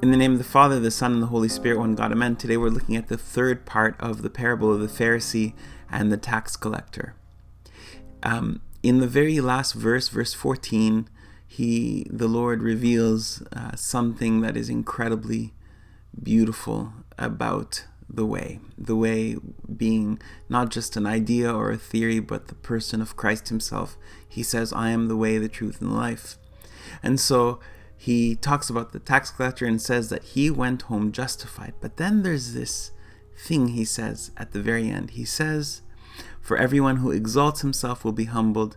In the name of the Father, the Son, and the Holy Spirit, one God, amen. Today we're looking at the third part of the parable of the Pharisee and the tax collector. In the very last verse, verse 14, the Lord reveals something that is incredibly beautiful about the way being not just an idea or a theory, but the person of Christ himself. He says, I am the way, the truth, and the life. And so he talks about the tax collector and says that he went home justified. But then there's this thing he says at the very end. He says, for everyone who exalts himself will be humbled,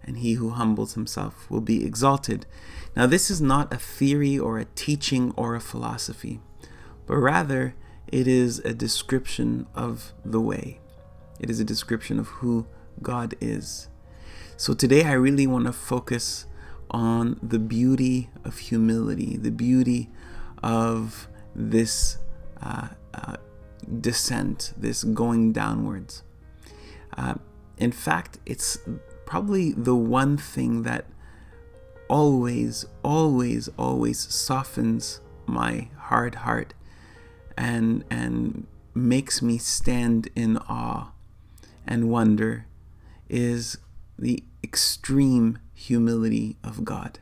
and he who humbles himself will be exalted. Now, this is not a theory or a teaching or a philosophy, but rather it is a description of the way. It is a description of who God is. So today I really want to focus on the beauty of humility, the beauty of this descent, this going downwards. In fact, it's probably the one thing that always softens my hard heart and makes me stand in awe and wonder is the extreme humility of God.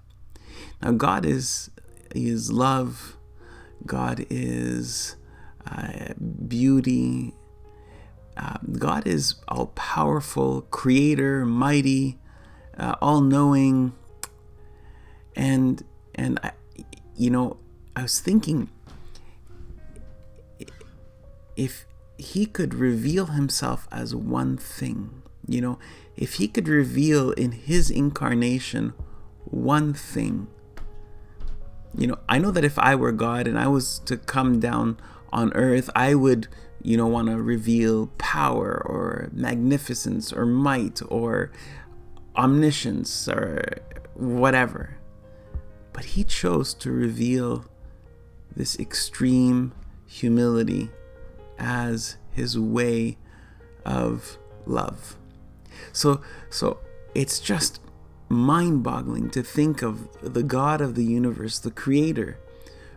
Now, God is love. God is beauty. God is all-powerful, creator, mighty, all-knowing. And I was thinking, if he could reveal himself as one thing, if he could reveal in his incarnation one thing, I know that if I were God and I was to come down on earth, I would, want to reveal power or magnificence or might or omniscience or whatever. But he chose to reveal this extreme humility as his way of love. So it's just mind-boggling to think of the God of the universe, the creator,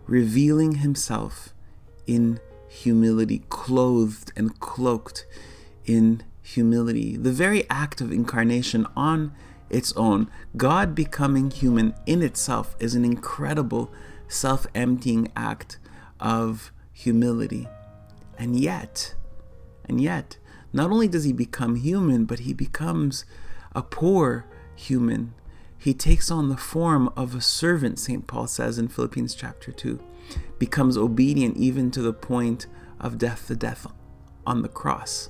revealing himself in humility, clothed and cloaked in humility. The very act of incarnation on its own, God becoming human in itself, is an incredible self-emptying act of humility. And yet, not only does he become human, but he becomes a poor human. He takes on the form of a servant, St. Paul says in Philippians chapter 2, becomes obedient even to the point of death, the death on the cross.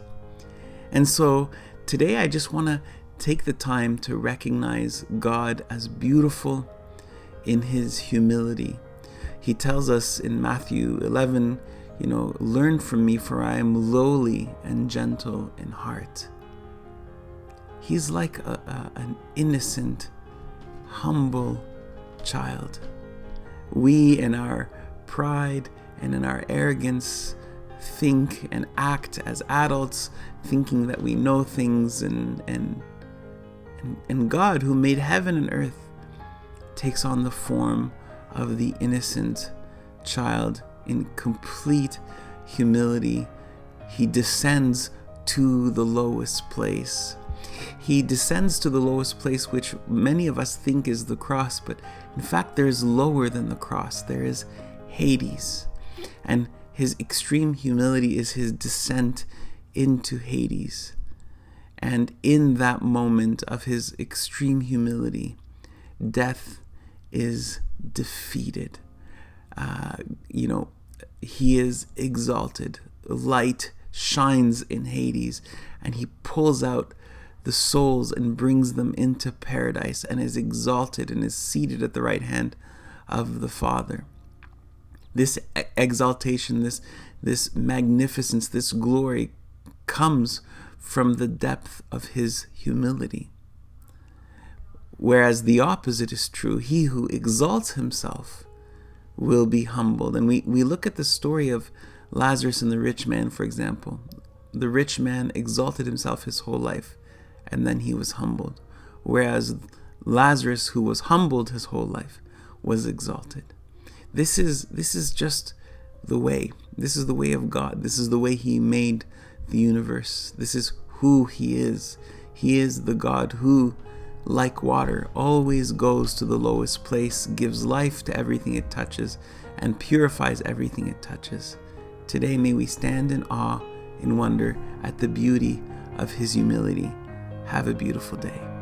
And so today I just want to take the time to recognize God as beautiful in his humility. He tells us in Matthew 11, learn from me, for I am lowly and gentle in heart. He's like an innocent, humble child. We, in our pride and in our arrogance, think and act as adults, thinking that we know things, and God, who made heaven and earth, takes on the form of the innocent child in complete humility. He descends to the lowest place. He descends to the lowest place, which many of us think is the cross, but in fact there is lower than the cross. There is Hades. And his extreme humility is his descent into Hades. And in that moment of his extreme humility, death is defeated. He is exalted. Light shines in Hades, and he pulls out the souls and brings them into paradise, and is exalted and is seated at the right hand of the Father. This exaltation, this magnificence, this glory comes from the depth of his humility. Whereas the opposite is true. He who exalts himself will be humbled. And we look at the story of Lazarus and the rich man, for example. The rich man exalted himself his whole life, and then he was humbled. Whereas Lazarus, who was humbled his whole life, was exalted. This is just the way. This is the way of God. This is the way He made the universe. This is who He is. He is the God who, like water, always goes to the lowest place, gives life to everything it touches, and purifies everything it touches. Today may we stand in awe, in wonder at the beauty of His humility. Have a beautiful day.